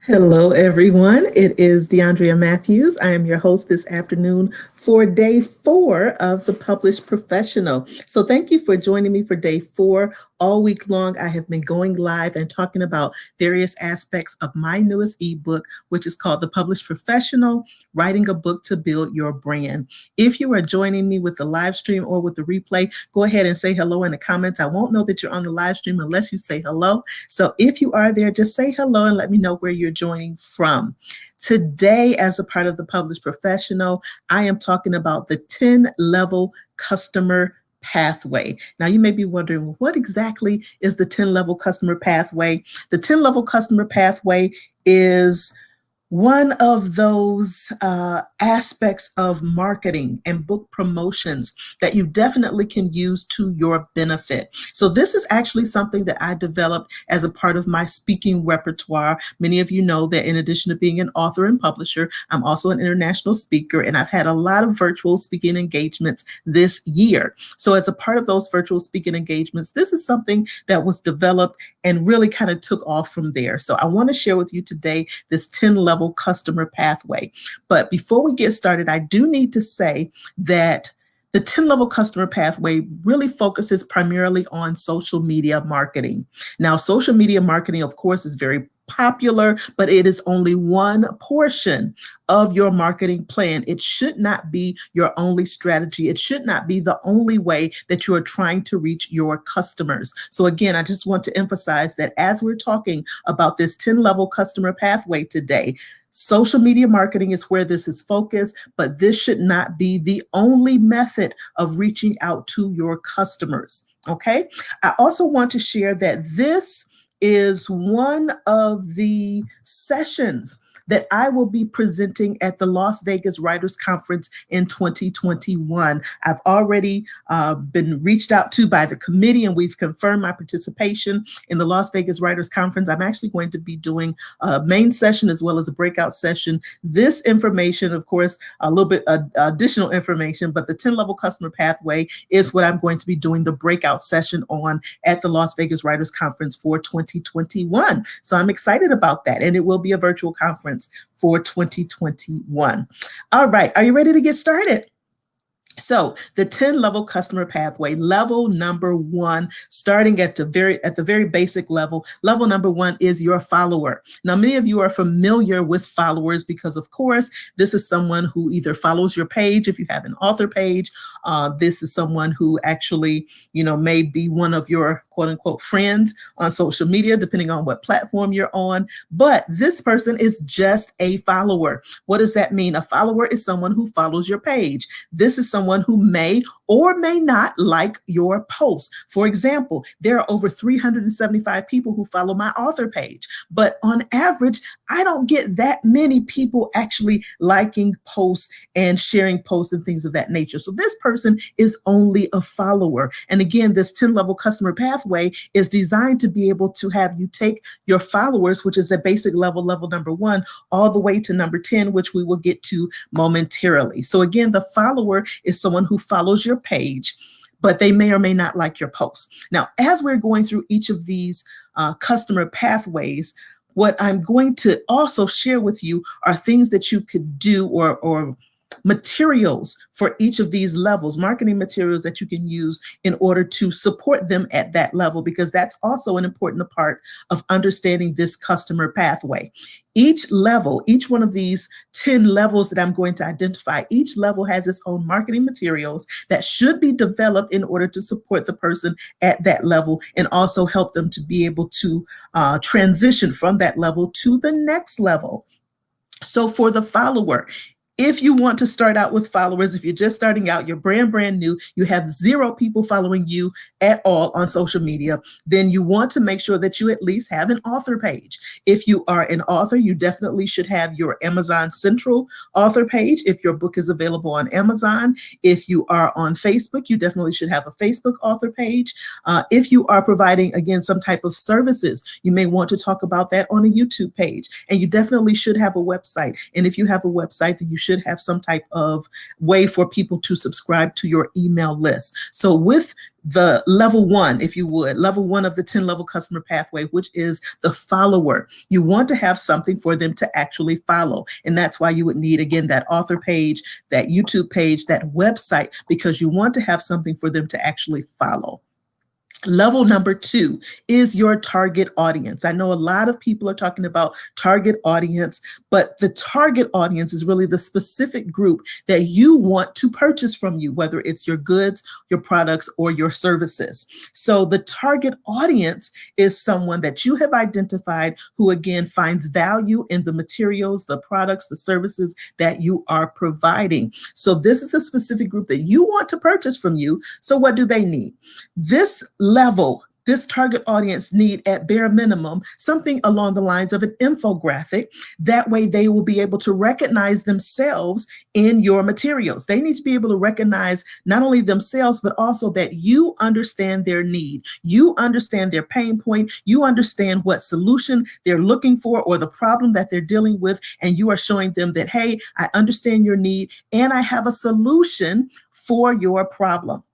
Hello, everyone. It is DeAndrea Matthews. I am your host this afternoon for day 4 of the Published Professional. So, thank you for joining me for day 4. All week long, I have been going live and talking about various aspects of my newest ebook, which is called The Published Professional: Writing a Book to Build Your Brand. If you are joining me with the live stream or with the replay, go ahead and say hello in the comments. I won't know that you're on the live stream unless you say hello. So, if you are there, just say hello and let me know where you're joining from. Today, as a part of the Published Professional, I am talking about the 10-level customer pathway. Now, you may be wondering, what exactly is the 10-level customer pathway? The 10-level customer pathway is one of those aspects of marketing and book promotions that you definitely can use to your benefit. So this is actually something that I developed as a part of my speaking repertoire. Many of you know that in addition to being an author and publisher, I'm also an international speaker, and I've had a lot of virtual speaking engagements this year. So as a part of those virtual speaking engagements, this is something that was developed and really kind of took off from there. So I want to share with you today this 10-level customer pathway. But before we get started, I do need to say that the 10-level customer pathway really focuses primarily on social media marketing. Now, social media marketing, of course, is very popular, but it is only one portion of your marketing plan. It should not be your only strategy. It should not be the only way that you are trying to reach your customers. So again, I just want to emphasize that as we're talking about this 10-level customer pathway today, social media marketing is where this is focused, but this should not be the only method of reaching out to your customers. Okay. I also want to share that this is one of the sessions that I will be presenting at the Las Vegas Writers Conference in 2021. I've already been reached out to by the committee, and we've confirmed my participation in the Las Vegas Writers Conference. I'm actually going to be doing a main session as well as a breakout session. This information, of course, a little bit additional information, but the 10-level customer pathway is what I'm going to be doing the breakout session on at the Las Vegas Writers Conference for 2021. So I'm excited about that, and it will be a virtual conference for 2021. All right, are you ready to get started? So the 10-level customer pathway, level number 1, starting at the very basic level. Level number 1 is your follower. Now, many of you are familiar with followers because, of course, this is someone who either follows your page if you have an author page. This is someone who actually, may be one of your quote unquote friends on social media, depending on what platform you're on. But this person is just a follower. What does that mean? A follower is someone who follows your page. This is someone who may or may not like your post. For example, there are over 375 people who follow my author page, but on average, I don't get that many people actually liking posts and sharing posts and things of that nature. So this person is only a follower. And again, this 10-level customer pathway is designed to be able to have you take your followers, which is the basic level number 1, all the way to number 10, which we will get to momentarily. So again, the follower is someone who follows your page, but they may or may not like your posts. Now, as we're going through each of these customer pathways, what I'm going to also share with you are things that you could do or materials for each of these levels, marketing materials that you can use in order to support them at that level, because that's also an important part of understanding this customer pathway. Each level, each one of these 10 levels that I'm going to identify, each level has its own marketing materials that should be developed in order to support the person at that level and also help them to be able to transition from that level to the next level. So for the follower, if you want to start out with followers, if you're just starting out, you're brand new, you have 0 people following you at all on social media, then you want to make sure that you at least have an author page. If you are an author, you definitely should have your Amazon Central author page if your book is available on Amazon. If you are on Facebook, you definitely should have a Facebook author page. If you are providing, again, some type of services, you may want to talk about that on a YouTube page. And you definitely should have a website. And if you have a website, then you should should have some type of way for people to subscribe to your email list. So with the level one, if you would, level one of the 10 level customer pathway, which is the follower, you want to have something for them to actually follow. And that's why you would need, again, that author page, that YouTube page, that website, because you want to have something for them to actually follow. Level number 2 is your target audience. I know a lot of people are talking about target audience, but the target audience is really the specific group that you want to purchase from you, whether it's your goods, your products, or your services. So the target audience is someone that you have identified who, again, finds value in the materials, the products, the services that you are providing. So this is a specific group that you want to purchase from you. So what do they need? This target audience need, at bare minimum, something along the lines of an infographic. That way they will be able to recognize themselves in your materials. They need to be able to recognize not only themselves, but also that you understand their need. You understand their pain point. You understand what solution they're looking for or the problem that they're dealing with. And you are showing them that, hey, I understand your need and I have a solution for your problem.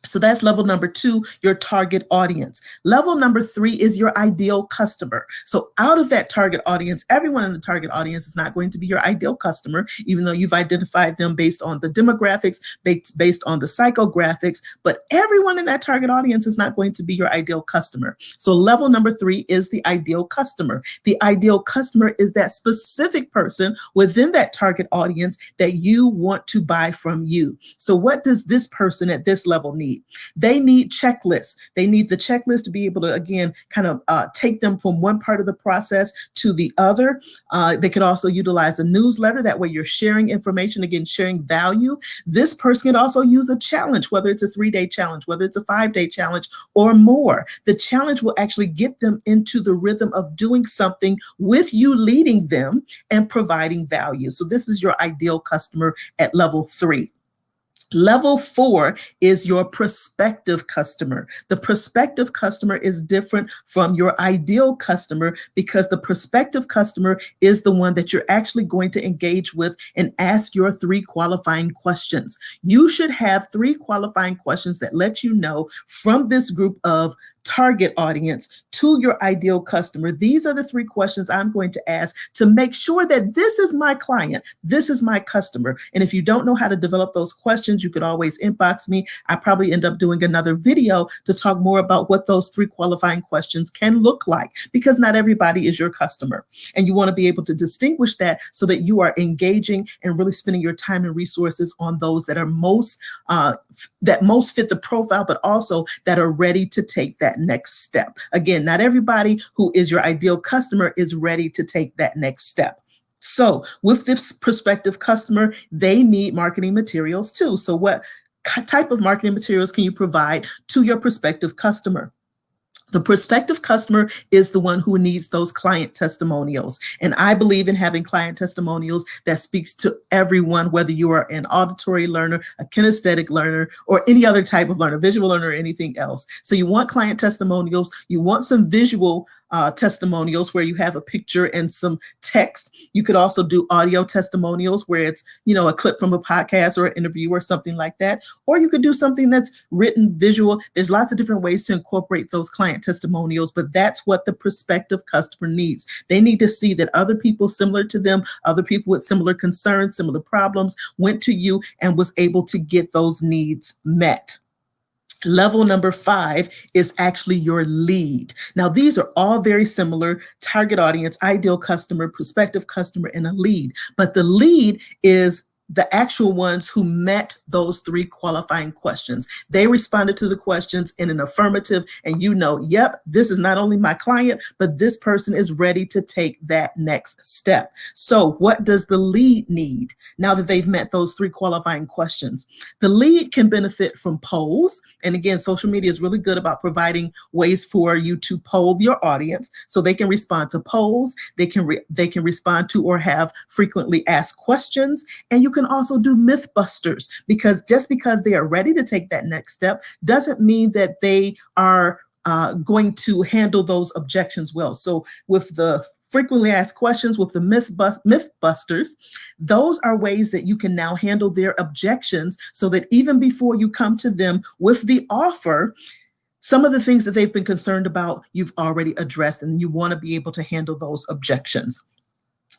So that's level number 2, your target audience. Level number 3 is your ideal customer. So out of that target audience, everyone in the target audience is not going to be your ideal customer, even though you've identified them based on the demographics, based on the psychographics, but everyone in that target audience is not going to be your ideal customer. So level number 3 is the ideal customer. The ideal customer is that specific person within that target audience that you want to buy from you. So what does this person at this level need? They need checklists. They need the checklist to be able to, again, kind of take them from one part of the process to the other. They could also utilize a newsletter. That way you're sharing information, again, sharing value. This person could also use a challenge, whether it's a 3-day challenge, whether it's a 5-day challenge or more. The challenge will actually get them into the rhythm of doing something with you, leading them and providing value. So this is your ideal customer at level 3. Level 4 is your prospective customer. The prospective customer is different from your ideal customer because the prospective customer is the one that you're actually going to engage with and ask your 3 qualifying questions. You should have 3 qualifying questions that let you know from this group of target audience to your ideal customer. These are the 3 questions I'm going to ask to make sure that this is my client, this is my customer. And if you don't know how to develop those questions, you could always inbox me. I probably end up doing another video to talk more about what those 3 qualifying questions can look like, because not everybody is your customer. And you want to be able to distinguish that so that you are engaging and really spending your time and resources on those that are most fit the profile, but also that are ready to take that next step. Again, not everybody who is your ideal customer is ready to take that next step. So with this prospective customer, they need marketing materials too. So what type of marketing materials can you provide to your prospective customer? The prospective customer is the one who needs those client testimonials. And I believe in having client testimonials that speaks to everyone, whether you are an auditory learner, a kinesthetic learner, or any other type of learner, visual learner, or anything else. So you want client testimonials. You want some visual testimonials where you have a picture and some text. You could also do audio testimonials where it's, a clip from a podcast or an interview or something like that. Or you could do something that's written, visual. There's lots of different ways to incorporate those client testimonials, but that's what the prospective customer needs. They need to see that other people similar to them, other people with similar concerns, similar problems, went to you and was able to get those needs met. Level number 5 is actually your lead. Now, these are all very similar: target audience, ideal customer, prospective customer, and a lead. But the lead is the actual ones who met those 3 qualifying questions. They responded to the questions in an affirmative, and yep, this is not only my client, but this person is ready to take that next step. So what does the lead need now that they've met those 3 qualifying questions? The lead can benefit from polls. And again, social media is really good about providing ways for you to poll your audience so they can respond to polls. They can respond to or have frequently asked questions. And you can also do Mythbusters, because just because they are ready to take that next step doesn't mean that they are going to handle those objections well. So with the frequently asked questions with the Mythbusters. Those are ways that you can now handle their objections so that even before you come to them with the offer, some of the things that they've been concerned about, you've already addressed, and you want to be able to handle those objections.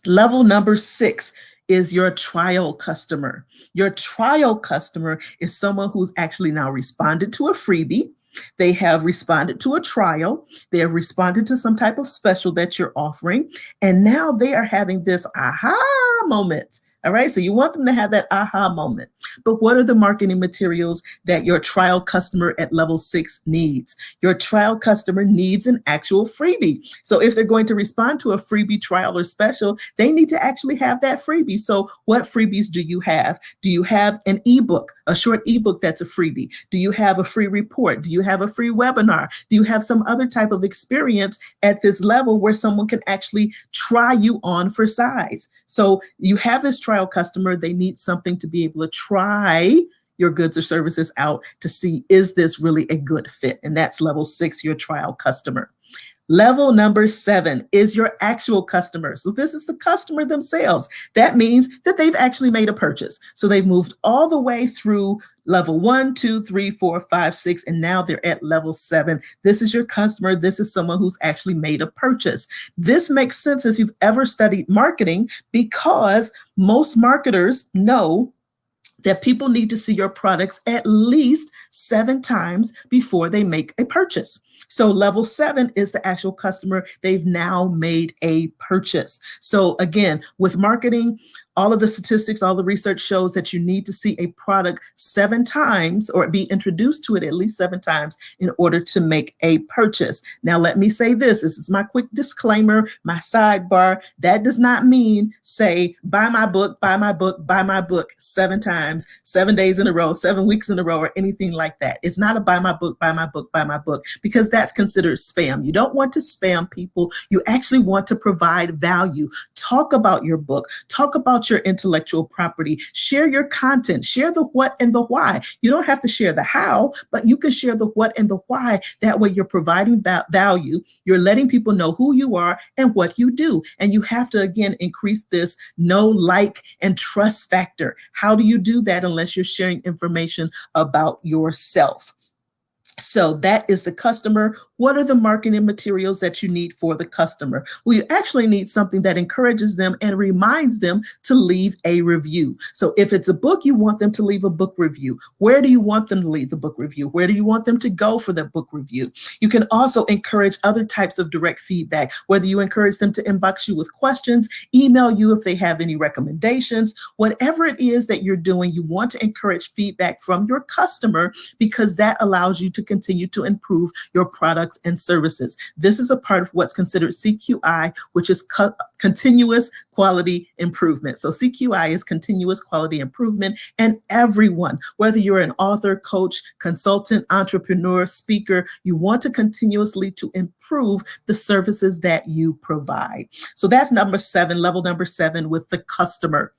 Level number 6 is your trial customer. Your trial customer is someone who's actually now responded to a freebie. They have responded to a trial. They have responded to some type of special that you're offering. And now they are having this aha moment. All right. So you want them to have that aha moment. But what are the marketing materials that your trial customer at level 6 needs? Your trial customer needs an actual freebie. So if they're going to respond to a freebie, trial, or special, they need to actually have that freebie. So what freebies do you have? Do you have an ebook, a short ebook that's a freebie? Do you have a free report? Do you have a free webinar? Do you have some other type of experience at this level where someone can actually try you on for size? So you have this trial customer, they need something to be able to try your goods or services out to see, is this really a good fit? And that's level 6, your trial customer. Level number 7 is your actual customer. So this is the customer themselves. That means that they've actually made a purchase. So they've moved all the way through level 1, 2, 3, 4, 5, 6, and now they're at level 7. This is your customer. This is someone who's actually made a purchase. This makes sense if you've ever studied marketing, because most marketers know that people need to see your products at least 7 times before they make a purchase. So level 7 is the actual customer. They've now made a purchase. So again, with marketing, all of the statistics, all the research shows that you need to see a product 7 times or be introduced to it at least 7 times in order to make a purchase. Now, let me say this. This is my quick disclaimer, my sidebar. That does not mean say, buy my book, buy my book, buy my book 7 times, 7 days in a row, 7 weeks in a row, or anything like that. It's not a buy my book, buy my book, buy my book, because that's considered spam. You don't want to spam people. You actually want to provide value. Talk about your book. Talk about your intellectual property. Share your content. Share the what and the why. You don't have to share the how, but you can share the what and the why. That way you're providing value. You're letting people know who you are and what you do. And you have to, again, increase this know, like, and trust factor. How do you do that unless you're sharing information about yourself? So that is the customer. What are the marketing materials that you need for the customer? Well, you actually need something that encourages them and reminds them to leave a review. So if it's a book, you want them to leave a book review. Where do you want them to leave the book review? Where do you want them to go for that book review? You can also encourage other types of direct feedback, whether you encourage them to inbox you with questions, email you if they have any recommendations, whatever it is that you're doing, you want to encourage feedback from your customer, because that allows you to continue to improve your products and services. This is a part of what's considered CQI, which is continuous quality improvement. So CQI is continuous quality improvement, and everyone, whether you're an author, coach, consultant, entrepreneur, speaker, you want to continuously to improve the services that you provide. So that's number 7, level number 7 with the customer.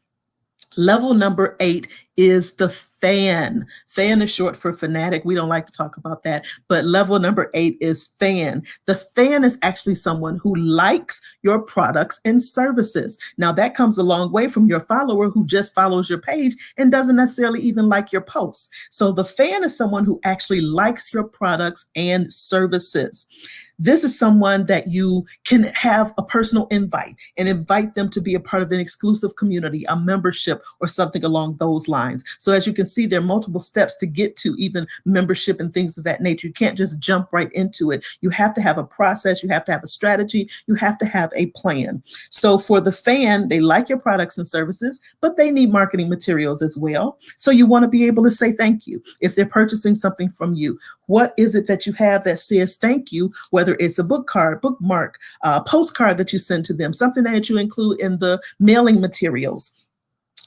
Level number 8 is the fan. Fan is short for fanatic. We don't like to talk about that, but level number 8 is fan. The fan is actually someone who likes your products and services. Now that comes a long way from your follower who just follows your page and doesn't necessarily even like your posts. So the fan is someone who actually likes your products and services. This is someone that you can have a personal invite and invite them to be a part of an exclusive community, a membership, or something along those lines. So as you can see, there are multiple steps to get to even membership and things of that nature. You can't just jump right into it. You have to have a process. You have to have a strategy. You have to have a plan. So for the fan, they like your products and services, but they need marketing materials as well. So you want to be able to say thank you. If they're purchasing something from you, what is it that you have that says thank you, whether it's a book card, bookmark, postcard that you send to them, something that you include in the mailing materials.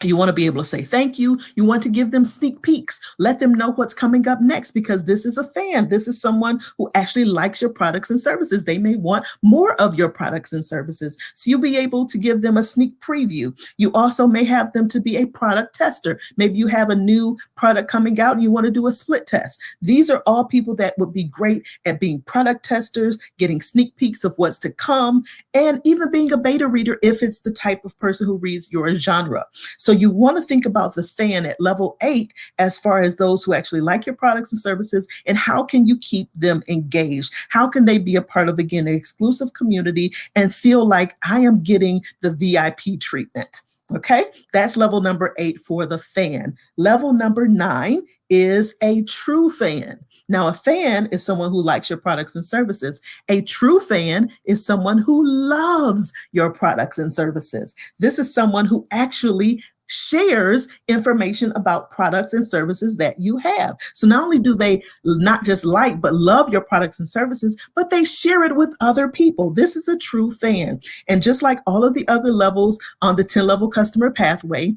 You want to be able to say thank you. You want to give them sneak peeks. Let them know what's coming up next because this is a fan. This is someone who actually likes your products and services. They may want more of your products and services. So you'll be able to give them a sneak preview. You also may have them to be a product tester. Maybe you have a new product coming out and you want to do a split test. These are all people that would be great at being product testers, getting sneak peeks of what's to come, and even being a beta reader if it's the type of person who reads your genre. So you want to think about the fan at level 8 as far as those who actually like your products and services, and how can you keep them engaged? How can they be a part of, again, the exclusive community and feel like I am getting the VIP treatment? Okay, that's level number 8 for the fan. Level number 9 is a true fan. Now, a fan is someone who likes your products and services. A true fan is someone who loves your products and services. This is someone who actually shares information about products and services that you have. So not only do they not just like, but love your products and services, but they share it with other people. This is a true fan. And just like all of the other levels on the 10-level customer pathway,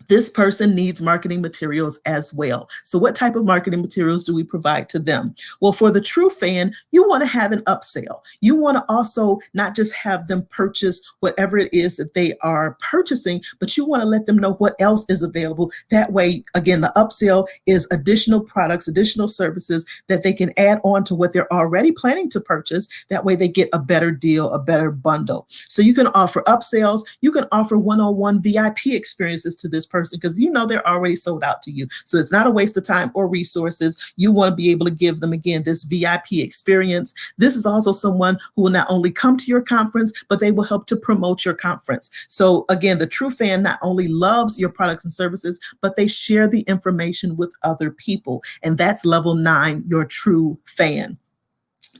this person needs marketing materials as well. So what type of marketing materials do we provide to them? Well, for the true fan, you want to have an upsell. You want to also not just have them purchase whatever it is that they are purchasing, but you want to let them know what else is available. That way, again, the upsell is additional products, additional services that they can add on to what they're already planning to purchase. That way they get a better deal, a better bundle. So you can offer upsells. You can offer one-on-one VIP experiences to this person because you know they're already sold out to you. So it's not a waste of time or resources. You want to be able to give them, again, this VIP experience. This is also someone who will not only come to your conference, but they will help to promote your conference. So again, the true fan not only loves your products and services, but they share the information with other people. And that's level 9, your true fan.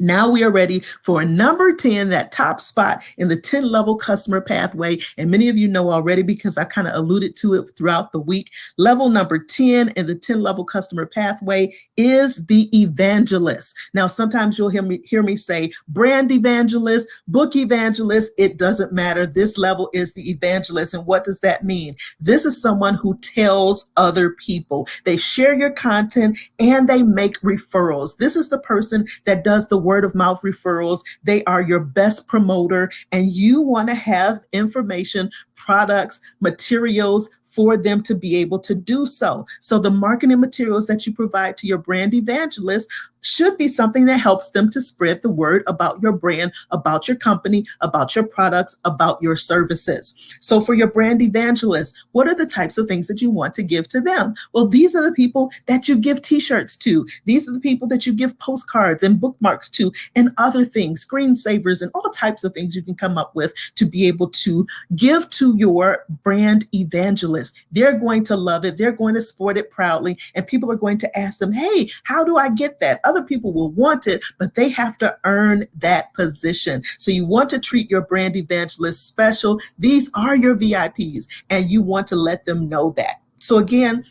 Now we are ready for number 10, that top spot in the 10-level customer pathway. And many of you know already because I kind of alluded to it throughout the week. Level number 10 in the 10-level customer pathway is the evangelist. Now, sometimes you'll hear me say brand evangelist, book evangelist. It doesn't matter. This level is the evangelist. And what does that mean? This is someone who tells other people. They share your content and they make referrals. This is the person that does the word of mouth referrals. They are your best promoter, and you want to have information, products, materials for them to be able to do so. So the marketing materials that you provide to your brand evangelist should be something that helps them to spread the word about your brand, about your company, about your products, about your services. So for your brand evangelist, what are the types of things that you want to give to them? Well, these are the people that you give t-shirts to. These are the people that you give postcards and bookmarks to and other things, screensavers and all types of things you can come up with to be able to give to your brand evangelist. They're going to love it. They're going to sport it proudly. And people are going to ask them, hey, how do I get that? Other people will want it, but they have to earn that position. So you want to treat your brand evangelist special. These are your VIPs, and you want to let them know that. So again,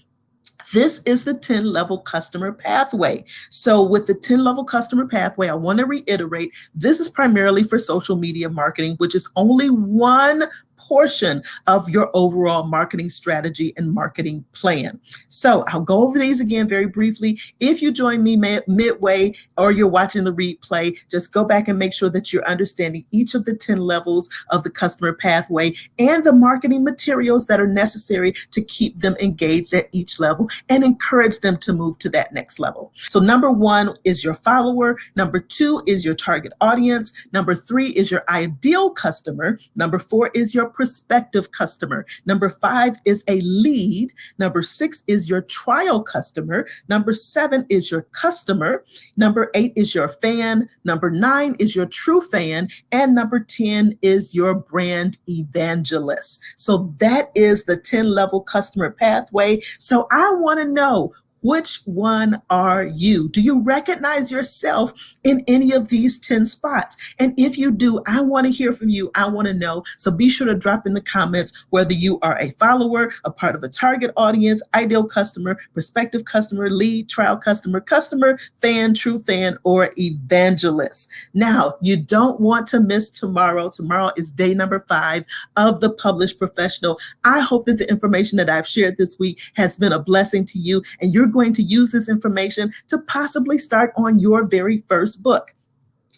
this is the 10-level customer pathway. So with the 10-level customer pathway, I want to reiterate, this is primarily for social media marketing, which is only one portion of your overall marketing strategy and marketing plan. So I'll go over these again very briefly. If you join me midway or you're watching the replay, just go back and make sure that you're understanding each of the 10 levels of the customer pathway and the marketing materials that are necessary to keep them engaged at each level and encourage them to move to that next level. So number 1 is your follower. Number 2 is your target audience. Number 3 is your ideal customer. Number 4 is your prospective customer. Number 5 is a lead. Number 6 is your trial customer. Number 7 is your customer. Number 8 is your fan. Number 9 is your true fan. And number 10 is your brand evangelist. So that is the 10-level customer pathway. So I want to know, Which one are you? Do you recognize yourself in any of these 10 spots? And if you do, I want to hear from you. I want to know. So be sure to drop in the comments whether you are a follower, a part of a target audience, ideal customer, prospective customer, lead, trial customer, customer, fan, true fan, or evangelist. Now, you don't want to miss tomorrow. Tomorrow is day number 5 of the Published Professional. I hope that the information that I've shared this week has been a blessing to you, and you're going to use this information to possibly start on your very first book.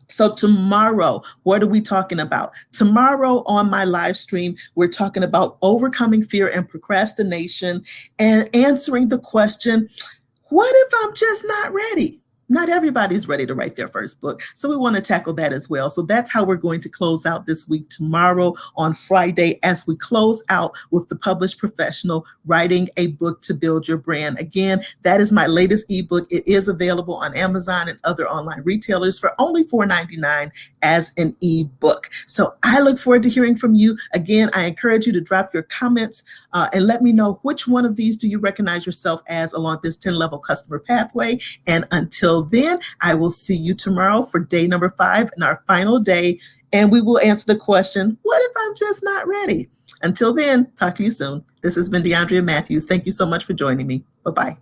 So tomorrow, what are we talking about? Tomorrow on my live stream, we're talking about overcoming fear and procrastination and answering the question, what if I'm just not ready? Not everybody's ready to write their first book. So we want to tackle that as well. So that's how we're going to close out this week tomorrow on Friday as we close out with the Published Professional, Writing a Book to Build Your Brand. Again, that is my latest ebook. It is available on Amazon and other online retailers for only $4.99 as an ebook. So I look forward to hearing from you. Again, I encourage you to drop your comments and let me know which one of these do you recognize yourself as along this 10-level customer pathway. And until then, I will see you tomorrow for day number 5 and our final day. And we will answer the question, what if I'm just not ready? Until then, talk to you soon. This has been DeAndrea Matthews. Thank you so much for joining me. Bye-bye.